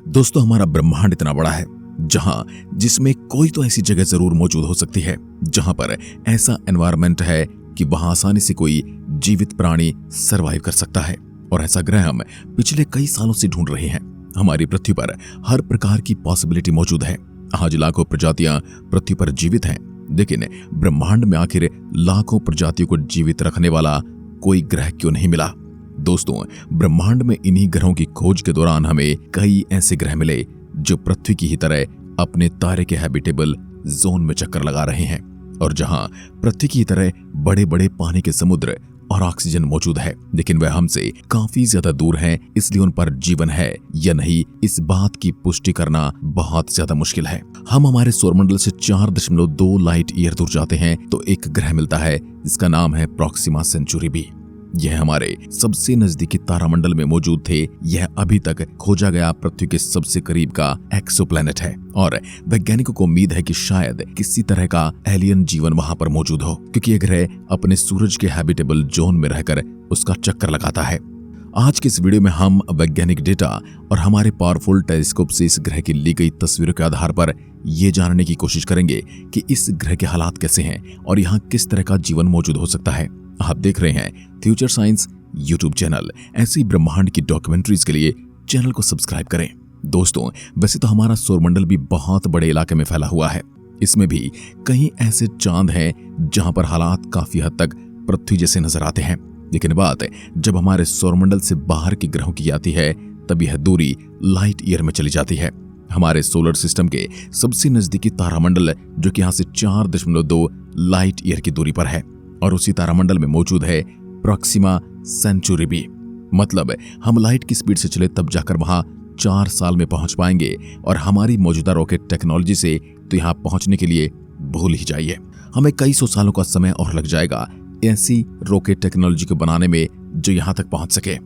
दोस्तों, हमारा ब्रह्मांड इतना बड़ा है जिसमें कोई तो ऐसी जगह जरूर मौजूद हो सकती है जहां पर ऐसा एनवायरनमेंट है कि वहां आसानी से कोई जीवित प्राणी सरवाइव कर सकता है। और ऐसा ग्रह हम पिछले कई सालों से ढूंढ रहे हैं। हमारी पृथ्वी पर हर प्रकार की पॉसिबिलिटी मौजूद है। आज लाखों प्रजातियां पृथ्वी पर जीवित हैं, लेकिन ब्रह्मांड में आखिर लाखों प्रजातियों को जीवित रखने वाला कोई ग्रह क्यों नहीं मिला? दोस्तों, ब्रह्मांड में इन्हीं ग्रहों की खोज के दौरान हमें कई ऐसे ग्रह मिले जो पृथ्वी की ही तरह अपने तारे के हैबिटेबल जोन में चक्कर लगा रहे हैं और जहां पृथ्वी की तरह बड़े बड़े पानी के समुद्र और ऑक्सीजन मौजूद है, लेकिन वह हमसे काफी ज्यादा दूर हैं, इसलिए उन पर जीवन है या नहीं इस बात की पुष्टि करना बहुत ज्यादा मुश्किल है। हम हमारे सौरमंडल से 4.2 लाइट ईयर दूर जाते हैं तो एक ग्रह मिलता है जिसका नाम है प्रॉक्सिमा सेंचुरी बी। यह हमारे सबसे नजदीकी तारामंडल में मौजूद थे। यह अभी तक खोजा गया पृथ्वी के सबसे करीब का एक्सोप्लैनेट है और वैज्ञानिकों को उम्मीद है कि शायद किसी तरह का एलियन जीवन वहां पर मौजूद हो, क्योंकि यह ग्रह अपने सूरज के हैबिटेबल जोन में रहकर उसका चक्कर लगाता है। आज के इस वीडियो में हम वैज्ञानिक डेटा और हमारे पावरफुल टेलीस्कोप से इस ग्रह की ली गई तस्वीरों के आधार पर यह जानने की कोशिश करेंगे कि इस ग्रह के हालात कैसे हैं और यहाँ किस तरह का जीवन मौजूद हो सकता है। आप देख रहे हैं फ्यूचर साइंस यूट्यूब चैनल। ऐसी ब्रह्मांड की डॉक्यूमेंट्रीज के लिए चैनल को सब्सक्राइब करें। दोस्तों, वैसे तो हमारा सौरमंडल भी बहुत बड़े इलाके में फैला हुआ है। इसमें भी कई ऐसे चांद हैं जहां पर हालात काफी हद तक पृथ्वी जैसे नजर आते हैं, लेकिन बात जब हमारे सौरमंडल से बाहर के ग्रहों की आती है तब यह दूरी लाइट ईयर में चली जाती है। हमारे सोलर सिस्टम के सबसे नजदीकी तारामंडल जो कि यहाँ से 4.2 लाइट ईयर की दूरी पर है और उसी तारामंडल में मौजूद है प्रॉक्सिमा सेंचुरी बी। मतलब हम लाइट की स्पीड से चले तब जाकर वहां 4 साल में पहुंच पाएंगे और हमारी मौजूदा रॉकेट टेक्नोलॉजी से तो यहां पहुंचने के लिए भूल ही जाइए। हमें कई सौ सालों का समय और लग जाएगा ऐसी रॉकेट टेक्नोलॉजी को बनाने में जो यहां तक पहुंच सके।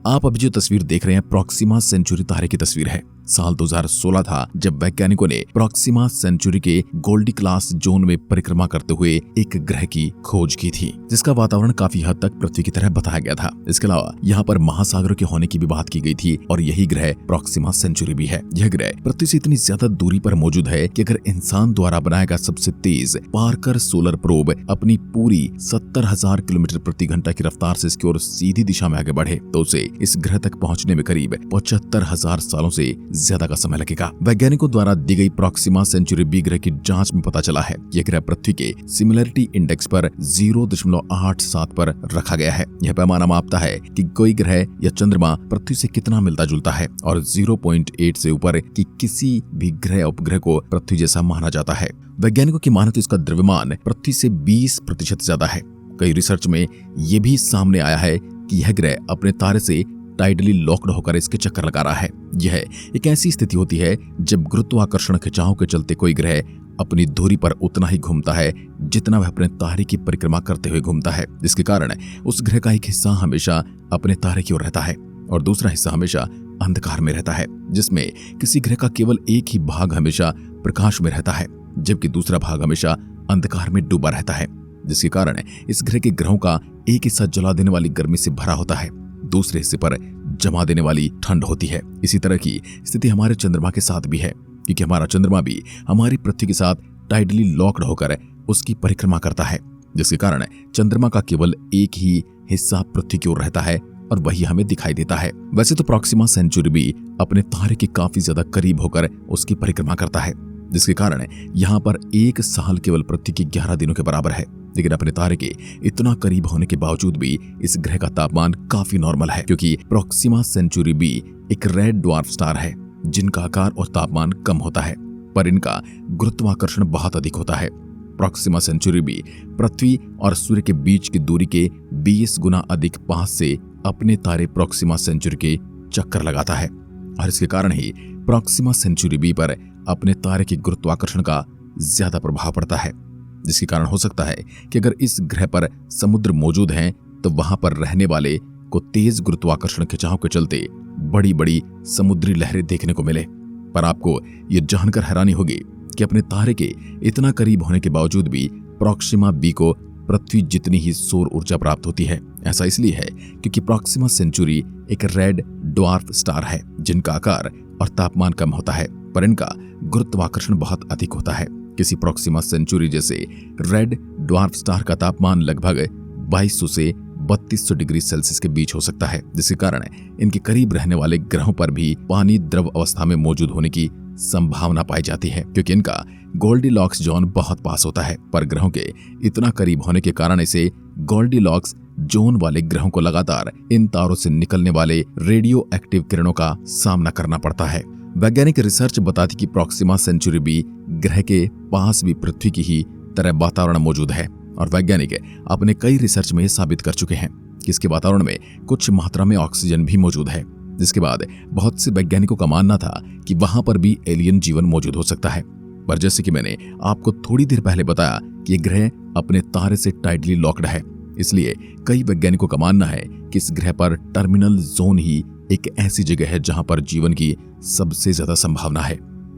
आप अभी जो तस्वीर देख रहे हैं प्रॉक्सिमा सेंचुरी तारे की तस्वीर है। साल 2016 था जब वैज्ञानिकों ने प्रॉक्सिमा सेंचुरी के गोल्डी क्लास जोन में परिक्रमा करते हुए एक ग्रह की खोज की थी, जिसका वातावरण काफी हद तक पृथ्वी की तरह बताया गया था। इसके अलावा यहाँ पर महासागरों के होने की भी बात की गई थी और यही ग्रह प्रॉक्सिमा सेंचुरी भी है। यह ग्रह पृथ्वी से इतनी ज्यादा दूरी पर मौजूद है कि अगर इंसान द्वारा बनाया गया सबसे तेज पार्कर सोलर प्रोब अपनी पूरी 70,000 किलोमीटर प्रति घंटा की रफ्तार से इसकी ओर सीधी दिशा में आगे बढ़े तो उसे इस ग्रह तक पहुंचने में करीब 75,000 सालों से ज्यादा का समय लगेगा। वैज्ञानिकों द्वारा दी गई प्रॉक्सिमा सेंचुरी बी ग्रह की जांच में पता चला है यह ग्रह पृथ्वी के सिमिलरिटी इंडेक्स पर 0.87 पर रखा गया है। यह पैमाना मापता है कि कोई ग्रह या चंद्रमा पृथ्वी से कितना मिलता जुलता है और 0.8 से ऊपर कि किसी भी ग्रह उपग्रह को पृथ्वी जैसा माना जाता है। वैज्ञानिकों की माने तो इसका द्रव्यमान पृथ्वी से 20% ज्यादा है। कई रिसर्च में यह भी सामने आया है कि यह ग्रह अपने तारे से टाइडली लॉक्ड होकर इसके चक्कर लगा रहा है। यह एक ऐसी स्थिति होती है जब गुरुत्वाकर्षण खिंचाव के चलते कोई ग्रह अपनी धुरी पर उतना ही घूमता है जितना वह अपने तारे की परिक्रमा करते हुए घूमता है, जिसके कारण उस ग्रह का एक हिस्सा हमेशा अपने तारे की ओर रहता है और दूसरा हिस्सा हमेशा अंधकार में रहता है, जिसमें किसी ग्रह का केवल एक ही भाग हमेशा प्रकाश में रहता है जबकि दूसरा भाग हमेशा अंधकार में डूबा रहता है, जिसके कारण इस ग्रह के ग्रहों का एक हिस्सा जला देने वाली गर्मी से भरा होता है, दूसरे हिस्से पर जमा देने वाली ठंड होती है। इसी तरह की स्थिति हमारे चंद्रमा के साथ भी है, क्योंकि हमारा चंद्रमा भी हमारी पृथ्वी के साथ टाइडली लॉक्ड होकर उसकी परिक्रमा करता है, जिसके कारण चंद्रमा का केवल एक ही हिस्सा पृथ्वी की ओर रहता है और वही हमें दिखाई देता है। वैसे तो प्रॉक्सिमा सेंचुरी भी अपने तारे के काफी ज्यादा करीब होकर उसकी परिक्रमा करता है, जिसके कारण यहाँ पर एक साल केवल पृथ्वी के 11 दिनों के बराबर है। लेकिन अपने तारे के इतना करीब होने के बावजूद भी इस ग्रह का तापमान काफी नॉर्मल है, क्योंकि प्रॉक्सिमा सेंचुरी बी एक रेड ड्वार्फ स्टार है जिनका आकार और तापमान कम होता है पर इनका गुरुत्वाकर्षण बहुत अधिक होता है। प्रॉक्सिमा सेंचुरी बी पृथ्वी और सूर्य के बीच की दूरी के 20 गुना अधिक पास से अपने तारे प्रॉक्सिमा सेंचुरी के चक्कर लगाता है और इसके कारण ही प्रॉक्सिमा सेंचुरी बी पर अपने तारे के गुरुत्वाकर्षण का ज्यादा प्रभाव पड़ता है, जिसके कारण हो सकता है कि अगर इस ग्रह पर समुद्र मौजूद हैं तो वहां पर रहने वाले को तेज गुरुत्वाकर्षण खिंचाव के चलते बड़ी बड़ी समुद्री लहरें देखने को मिले। पर आपको यह जानकर हैरानी होगी कि अपने तारे के इतना करीब होने के बावजूद भी प्रॉक्सिमा बी को पृथ्वी जितनी ही सौर ऊर्जा प्राप्त होती है, ऐसा इसलिए है क्योंकि प्रॉक्सिमा सेंचुरी एक रेड ड्वार्फ स्टार है जिनका आकार और तापमान कम होता है, पर इनका गुरुत्वाकर्षण बहुत अधिक होता है। किसी प्रॉक्सिमा सेंचुरी जैसे रेड ड्वार्फ स्टार का तापमान लगभग 2200 से 3200 डिग्री सेल्सियस के बीच हो सकता है, जिसके कारण इनके करीब रहने वाले ग्रहों पर भी पानी द्रव अवस्था में मौजूद होने की संभावना पाई जाती है, क्योंकि इनका गोल्डीलॉक्स जोन बहुत पास होता है। पर ग्रहों के इतना करीब होने के कारण इसे गोल्डीलॉक्स जोन वाले ग्रहों को लगातार इन तारों से निकलने वाले रेडियो एक्टिव किरणों का सामना करना पड़ता है। वैज्ञानिक रिसर्च बताती कि प्रॉक्सिमा सेंचुरी बी ग्रह के पास भी पृथ्वी की ही तरह वातावरण मौजूद है, और वैज्ञानिक अपने कई रिसर्च में साबित कर चुके हैं कि इसके वातावरण में कुछ मात्रा में ऑक्सीजन भी मौजूद है, जिसके बाद बहुत से वैज्ञानिकों का मानना था कि वहां पर भी एलियन जीवन मौजूद हो सकता है। पर जैसे कि मैंने आपको थोड़ी देर पहले बताया कि यह ग्रह अपने तारे से टाइटली लॉक्ड है, इसलिए कई वैज्ञानिकों का मानना है कि इस ग्रह पर टर्मिनल जोन ही एक ऐसी जगह है जहां पर जीवन की सबसे ज्यादा संभावना है।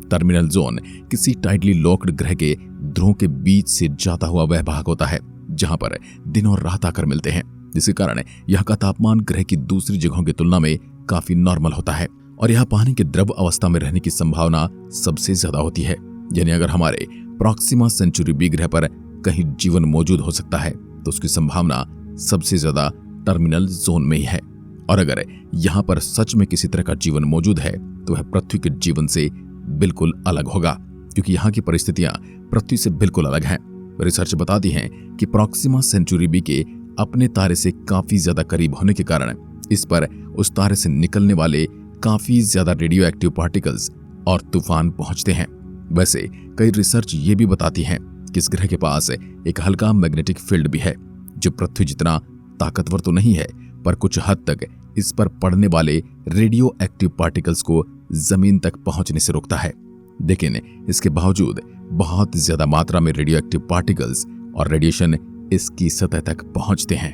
टर्मिनल जोन किसी टाइटली लॉक्ड ग्रह के ध्रुवों के बीच से जाता हुआ वह भाग होता है जहां पर दिन और रात आकर मिलते हैं, जिसके कारण यहाँ का तापमान ग्रह की दूसरी जगहों की तुलना में काफी नॉर्मल होता है और यहाँ पानी के द्रव अवस्था में रहने की संभावना सबसे ज्यादा होती है। यानी अगर हमारे प्रॉक्सिमा सेंचुरी बी ग्रह पर कहीं जीवन मौजूद हो सकता है तो उसकी संभावना सबसे ज्यादा टर्मिनल जोन में ही है, और अगर यहाँ पर सच में किसी तरह का जीवन मौजूद है तो वह पृथ्वी के जीवन से बिल्कुल अलग होगा, क्योंकि यहाँ की परिस्थितियां पृथ्वी से बिल्कुल अलग हैं। रिसर्च बताती हैं कि प्रॉक्सिमा सेंचुरी बी के अपने तारे से काफी ज्यादा करीब होने के कारण इस पर उस तारे से निकलने वाले काफी ज्यादा रेडियो एक्टिव पार्टिकल्स और तूफान पहुंचते हैं। वैसे कई रिसर्च ये भी बताती हैं कि इस ग्रह के पास एक हल्का मैग्नेटिक फील्ड भी है जो पृथ्वी जितना ताकतवर तो नहीं है, पर कुछ हद तक इस पर पड़ने वाले रेडियो एक्टिव पार्टिकल्स को जमीन तक पहुंचने से रोकता है। लेकिन इसके बावजूद बहुत ज्यादा मात्रा में रेडियो एक्टिव पार्टिकल्स और रेडिएशन इसकी सतह तक पहुंचते हैं,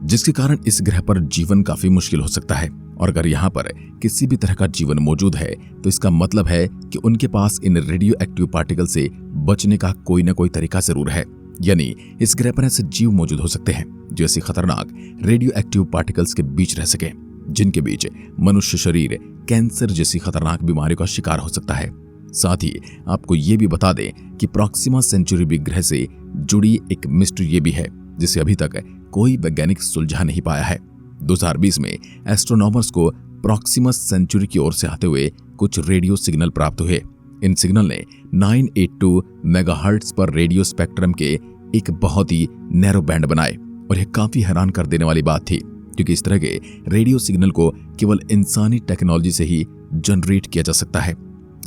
जिसके कारण इस ग्रह पर जीवन काफी मुश्किल हो सकता है। और अगर यहाँ पर किसी भी तरह का जीवन मौजूद है तो इसका मतलब है कि उनके पास इन रेडियो एक्टिव पार्टिकल से बचने का कोई ना कोई तरीका जरूर है। यानी इस ग्रह पर ऐसे जीव मौजूद हो सकते हैं जो ऐसी खतरनाक रेडियो एक्टिव पार्टिकल्स के बीच रह सके, जिनके बीच मनुष्य शरीर कैंसर जैसी खतरनाक बीमारियों का शिकार हो सकता है। साथ ही आपको ये भी बता दें कि प्रॉक्सिमा सेंचुरी बी ग्रह से जुड़ी एक मिस्ट्री ये भी है जिसे अभी तक कोई वैज्ञानिक सुलझा नहीं पाया है। 2020 में एस्ट्रोनॉमर्स को प्रॉक्सिमा सेंचुरी की ओर से आते हुए कुछ रेडियो सिग्नल प्राप्त हुए। इन सिग्नल ने 982 मेगाहर्ट्ज पर रेडियो स्पेक्ट्रम के एक बहुत ही नैरो बैंड बनाए, और यह काफी हैरान कर देने वाली बात थी क्योंकि इस तरह के रेडियो सिग्नल को केवल इंसानी टेक्नोलॉजी से ही जनरेट किया जा सकता है।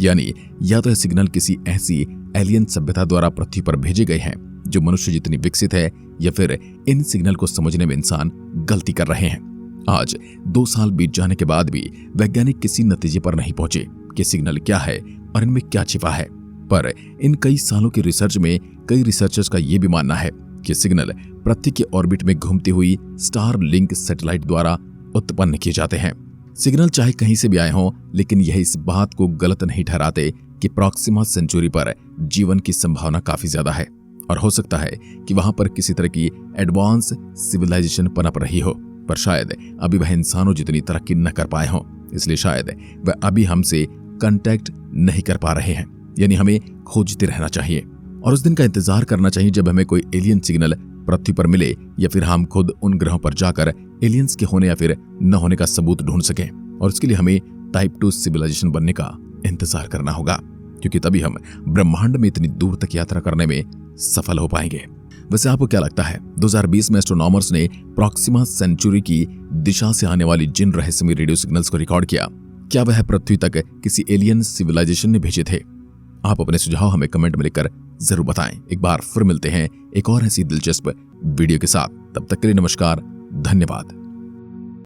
यानी या तो यह सिग्नल किसी ऐसी एलियन सभ्यता द्वारा पृथ्वी पर भेजे गए हैं जो मनुष्य जितनी विकसित है, या फिर इन सिग्नल को समझने में इंसान गलती कर रहे हैं। आज 2 साल बीत जाने के बाद भी वैज्ञानिक किसी नतीजे पर नहीं पहुंचे कि सिग्नल क्या है और इनमें क्या छिपा है। पर इन कई सालों की रिसर्च में कई रिसर्चर्स का यह भी मानना है कि सिग्नल पृथ्वी के ऑर्बिट में घूमती हुई स्टारलिंक सैटेलाइट द्वारा उत्पन्न किए जाते हैं। सिग्नल चाहे कहीं से भी आए हों, लेकिन यह इस बात को गलत नहीं ठहराते कि प्रॉक्सिमा सेंचुरी पर जीवन की संभावना काफी ज्यादा है, और हो सकता है कि वहां पर किसी तरह की एडवांस सिविलाइजेशन पनप रही हो, पर शायद अभी वह इंसानों जितनी तरक्की न कर पाए हों, इसलिए शायद वह अभी हमसे कांटेक्ट नहीं कर पा रहे हैं। यानी हमें खोजते रहना चाहिए और उस दिन का इंतजार करना चाहिए जब हमें कोई एलियन सिग्नल पृथ्वी पर मिले, या फिर हम खुद उन ग्रहों पर जाकर एलियंस के होने या फिर न होने का सबूत ढूंढ सकें। और उसके लिए हमें टाइप 2 सिविलाइजेशन बनने का इंतजार करना होगा, क्योंकि तभी हम ब्रह्मांड में इतनी दूर तक यात्रा करने में सफल हो पाएंगे। वैसे आपको क्या लगता है, 2020 में एस्ट्रोनॉमर्स ने प्रॉक्सिमा सेंचुरी की दिशा से आने वाली जिन रहस्यमय रेडियो सिग्नल्स को रिकॉर्ड किया, क्या वह पृथ्वी तक किसी एलियन सिविलाइजेशन ने भेजे थे? आप अपने सुझाव हमें कमेंट में लिखकर जरूर बताएं। एक बार फिर मिलते हैं एक और ऐसी दिलचस्प वीडियो के साथ। तब तक के लिए नमस्कार, धन्यवाद।